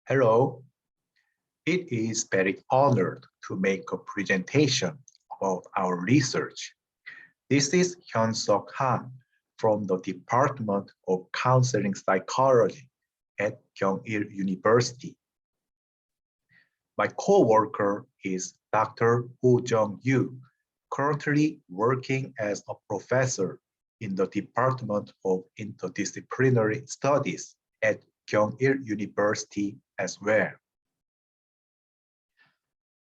Hello, it is very honored to make a presentation about our research. This is HyunSuk from the Department of Counseling Psychology at Kyung-Il University. My co-worker is Dr. Woo Jung-yu, currently working as a professor in the Department of Interdisciplinary Studies at Kyung-Il University as well.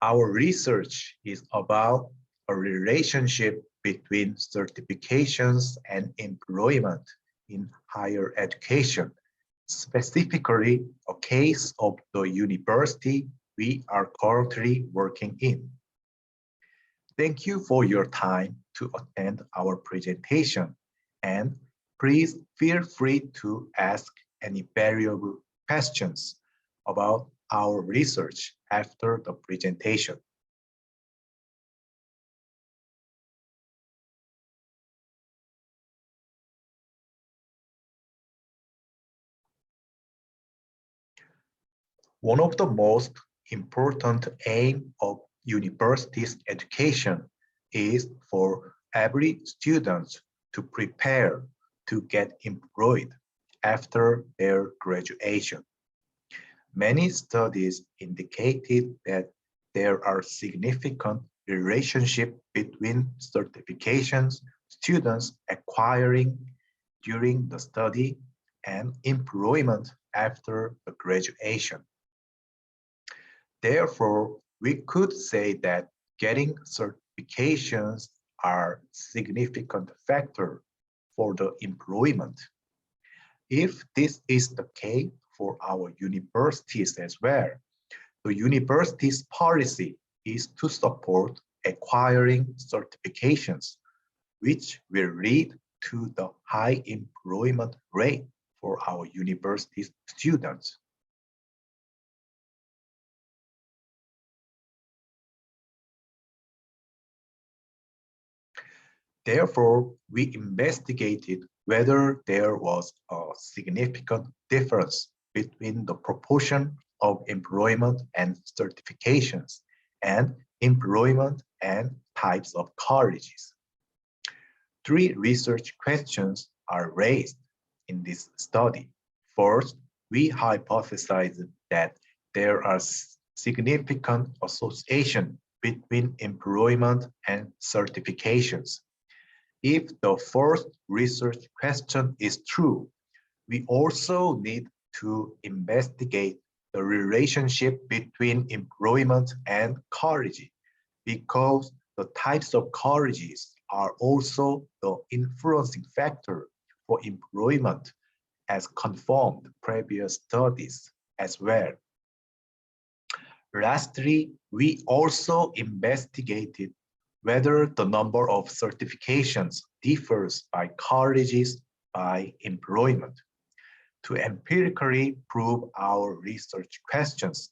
Our research is about a relationship between certifications and employment in higher education, specifically a case of the university we are currently working in. Thank you for your time to attend our presentation, and please feel free to ask any valuable questions about our research after the presentation. One of the most important aims of university's education is for every student to prepare to get employed after their graduation. Many studies indicated that there are significant relationships between certifications students acquiring during the study and employment after the graduation. Therefore, we could say that getting certifications are a significant factor for the employment. If this is the case for our universities as well, the university's policy is to support acquiring certifications, which will lead to the high employment rate for our university students. Therefore, we investigated whether there was a significant difference between the proportion of employment and certifications and employment and types of colleges. 3 research questions are raised in this study. First, we hypothesized that there are significant association between employment and certifications. If the first research question is true, we also need to investigate the relationship between employment and college, because the types of colleges are also the influencing factor for employment, as confirmed previous studies as well. Lastly, we also investigated whether the number of certifications differs by colleges by employment. To empirically prove our research questions,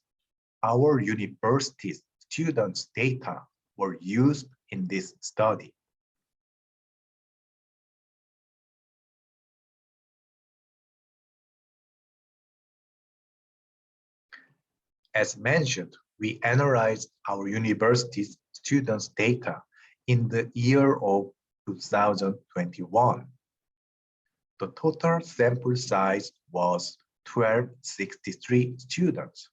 our university's students' data were used in this study. As mentioned, we analyzed our university's students' data in the year of 2021. The total sample size was 1263 students.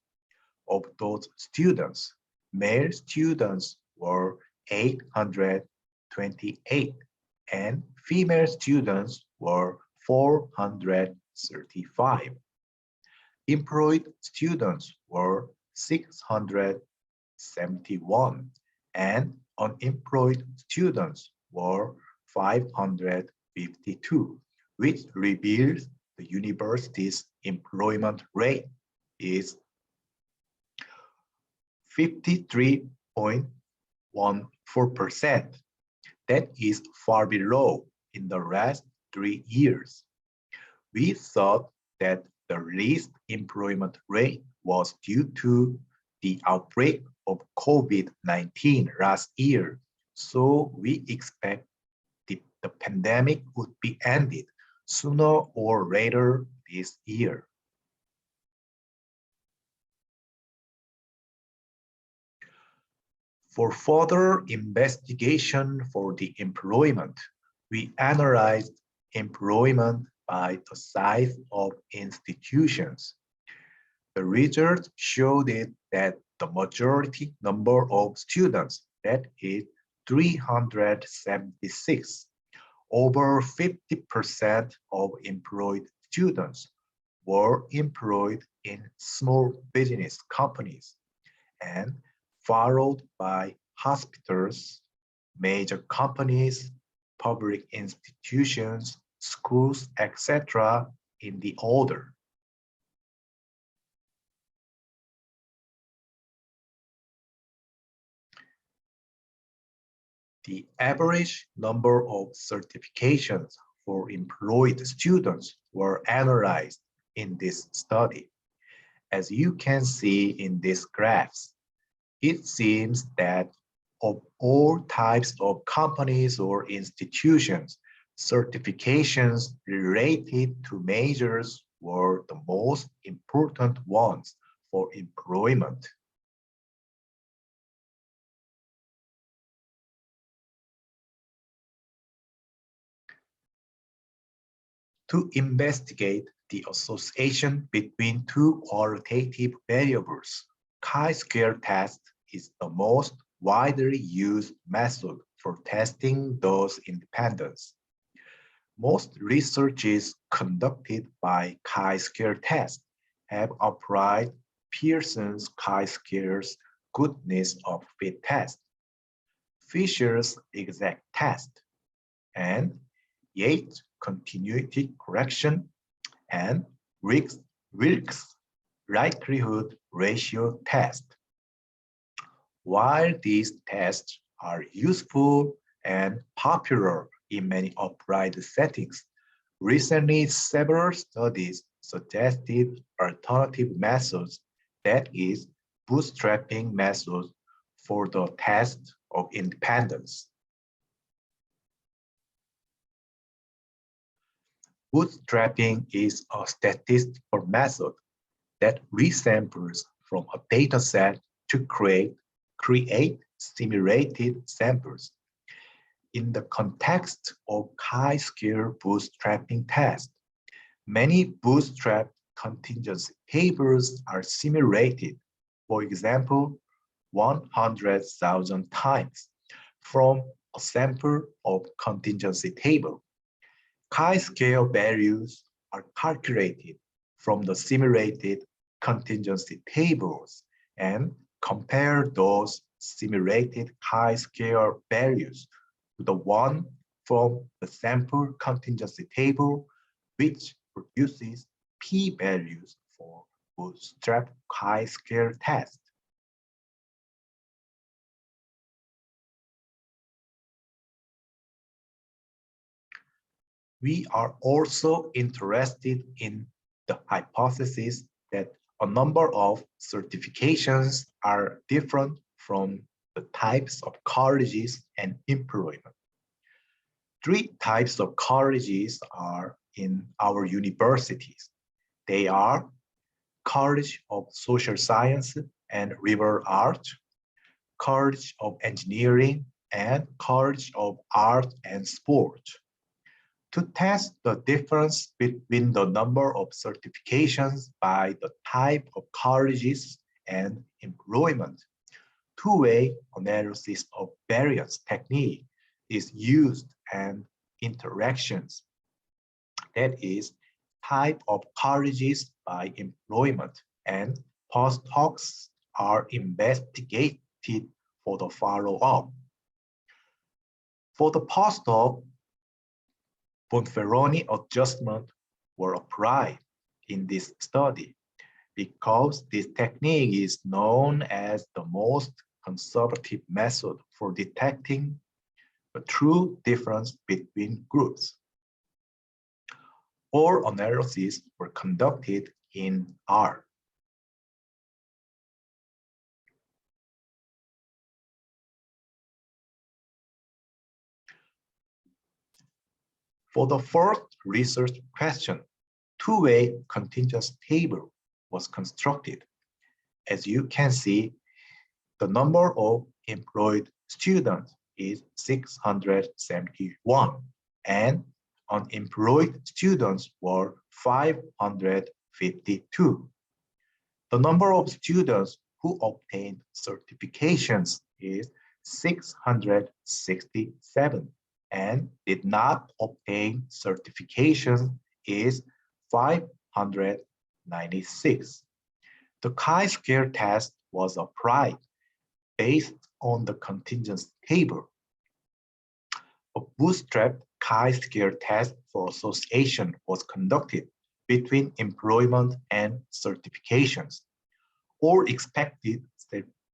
Of those students, male students were 828 and female students were 435. Employed students were 671 and unemployed students were 552, which reveals the university's employment rate is 53.14%. That is far below in the last 3 years. We thought that the least employment rate was due to the outbreak of COVID-19 last year, so we expect the pandemic would be ended sooner or later this year. For further investigation for the employment, we analyzed employment by the size of institutions. The results showed that the majority number of students, that is 376, over 50% of employed students were employed in small business companies, and followed by hospitals, major companies, public institutions, schools, etc. in the order. The average number of certifications for employed students were analyzed in this study. As you can see in these graphs, it seems that of all types of companies or institutions, certifications related to majors were the most important ones for employment. To investigate the association between two qualitative variables, chi-square test is the most widely used method for testing those independence. Most researches conducted by chi-square test have applied Pearson's chi-square's goodness of fit test, Fisher's exact test, and Yates' continuity correction, and Wilkes' likelihood ratio test. While these tests are useful and popular in many applied settings, recently several studies suggested alternative methods, that is, bootstrapping methods for the test of independence. Bootstrapping is a statistical method that resamples from a dataset to create simulated samples. In the context of chi-square bootstrapping test, many bootstrap contingency tables are simulated, for example, 100,000 times from a sample of contingency table. Chi-square values are calculated from the simulated contingency tables and compare those simulated chi-square values to the one from the sample contingency table, which produces p-values for bootstrap chi-square test. We are also interested in the hypothesis that a number of certifications are different from the types of colleges and employment. 3 types of colleges are in our universities. They are College of Social Science and Liberal Arts, College of Engineering, and College of Art and Sport. To test the difference between the number of certifications by the type of colleges and employment, two-way analysis of variance technique is used, and interactions, that is, type of colleges by employment, and postdocs are investigated for the follow-up. For the postdoc, Bonferroni adjustment were applied in this study because this technique is known as the most conservative method for detecting the true difference between groups. All analyses were conducted in R. For the first research question, two-way contingency table was constructed. As you can see, the number of employed students is 671, and unemployed students were 552. The number of students who obtained certifications is 667, and did not obtain certifications is 596. The chi-square test was applied based on the contingency table. A bootstrapped chi-square test for association was conducted between employment and certifications. All expected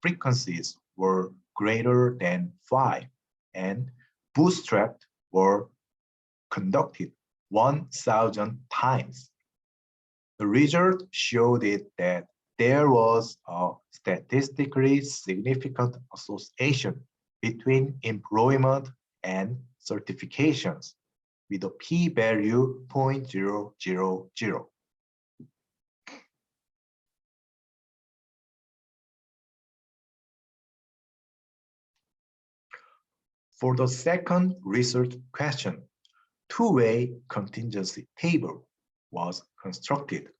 frequencies were greater than 5, and bootstrapped were conducted 1,000 times. The result showed that there was a statistically significant association between employment and certifications with a p-value 0.000. For the second research question, two-way contingency table was constructed.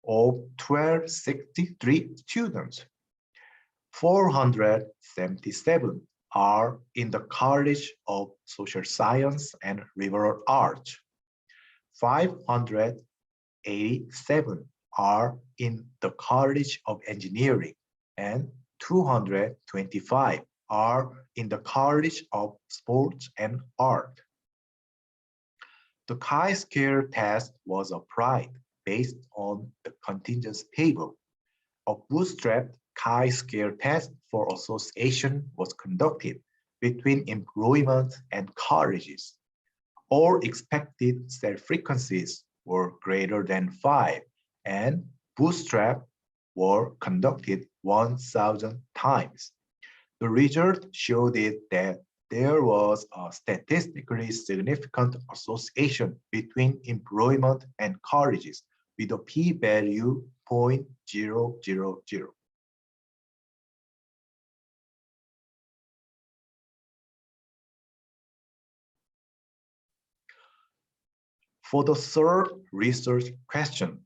Of 1,263 students, 477 are in the College of Social Science and Liberal Arts. 587 are in the College of Engineering, and 225 are in the College of Sports and Art. The chi-square test was applied based on the contingency table. A bootstrapped chi-square test for association was conducted between employment and colleges. All expected cell frequencies were greater than 5, and bootstrap were conducted 1,000 times. The result showed that there was a statistically significant association between employment and colleges with a p-value 0.000. For the third research question,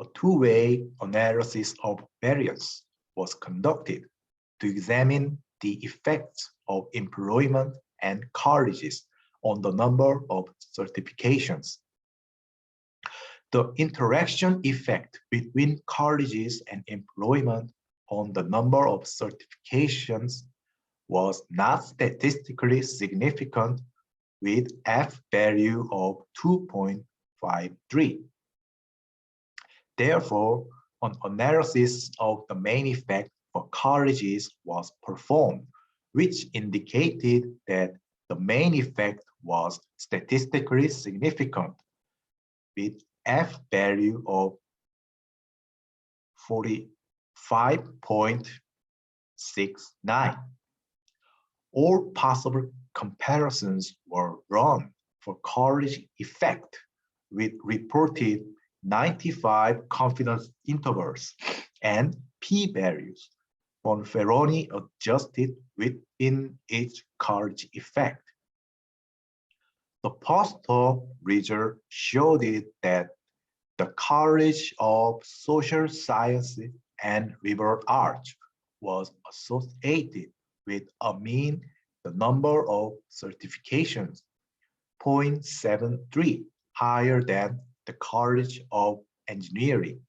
a two-way analysis of variance was conducted to examine the effects of employment and colleges on the number of certifications. The interaction effect between colleges and employment on the number of certifications was not statistically significant with f-value of 2.53. Therefore, an analysis of the main effect for colleges was performed, which indicated that the main effect was statistically significant with f-value of 45.69. All possible comparisons were run for college effect with reported 95 confidence intervals and p-values Bonferroni adjusted within each college effect. The post-hoc result showed that the College of Social Sciences and Liberal Arts was associated with a mean the number of certifications 0.73 higher than the College of Engineering,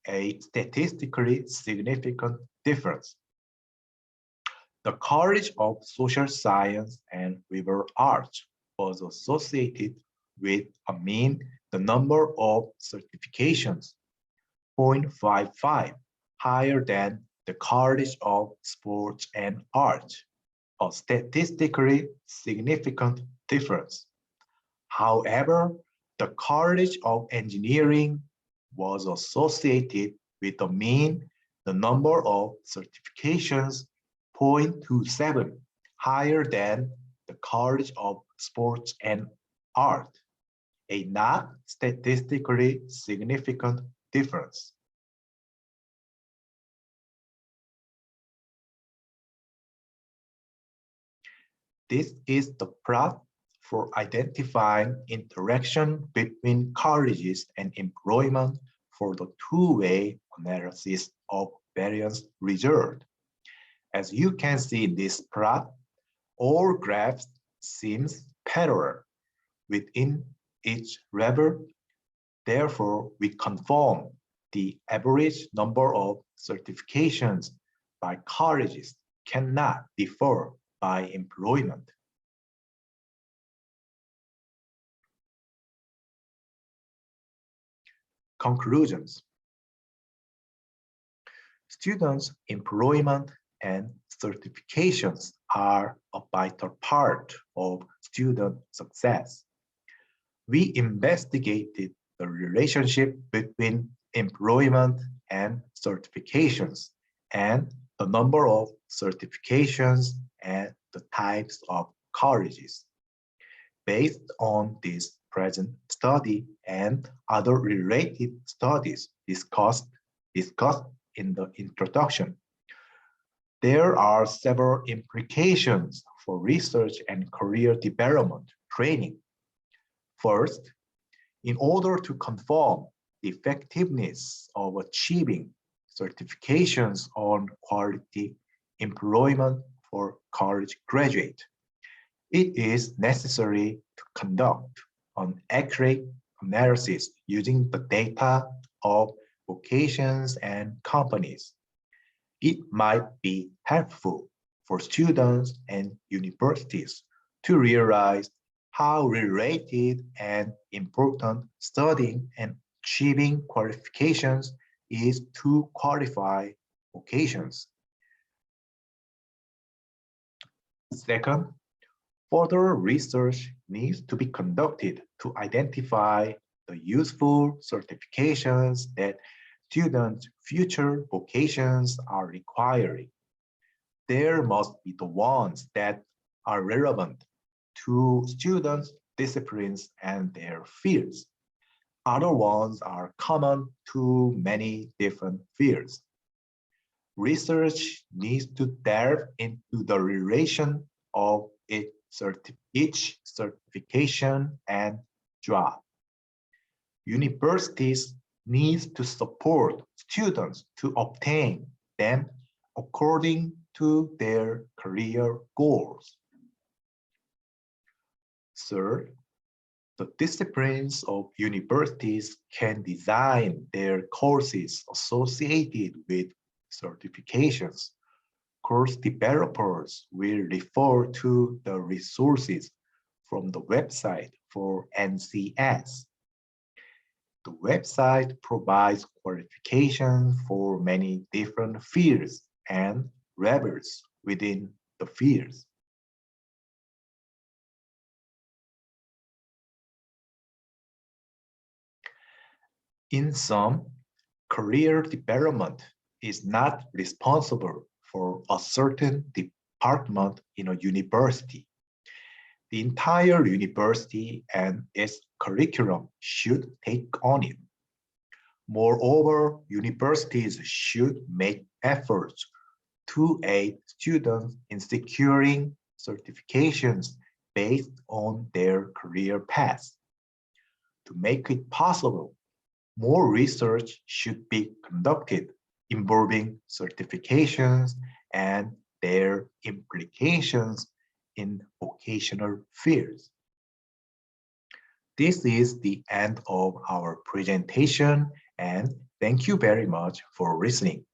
a statistically significant difference. The College of Social Science and Liberal Arts was associated with a mean the number of certifications 0.55 higher than the College of Sports and Arts, a statistically significant difference. However, the College of Engineering was associated with a mean the number of certifications 0.27 higher than the College of Sports and Art, a not statistically significant difference. This is the plot for identifying interaction between colleges and employment for the two-way analysis of variance result. As you can see in this plot, all graphs seems parallel within each level. Therefore, we confirm the average number of certifications by colleges cannot differ by employment. Conclusions. Students' employment and certifications are a vital part of student success. We investigated the relationship between employment and certifications and the number of certifications and the types of colleges. Based on this present study and other related studies discussed in the introduction, there are several implications for research and career development training. First, in order to confirm the effectiveness of achieving certifications on quality employment for college graduates, it is necessary to conduct an accurate analysis using the data of vocations and companies. It might be helpful for students and universities to realize how related and important studying and achieving qualifications is to qualify vocations. Second, further research needs to be conducted to identify the useful certifications that students' future vocations are requiring. There must be the ones that are relevant to students' disciplines and their fields. Other ones are common to many different fields. Research needs to delve into the relation of each certification and job. Universities need to support students to obtain them according to their career goals. Third, the disciplines of universities can design their courses associated with certifications. Course developers will refer to the resources from the website for NCS. The website provides qualifications for many different fields and levels within the fields. In sum, career development is not responsible for a certain department in a university. The entire university and its curriculum should take on it. Moreover, universities should make efforts to aid students in securing certifications based on their career paths. To make it possible, more research should be conducted involving certifications and their implications in vocational fields. This is the end of our presentation, and thank you very much for listening.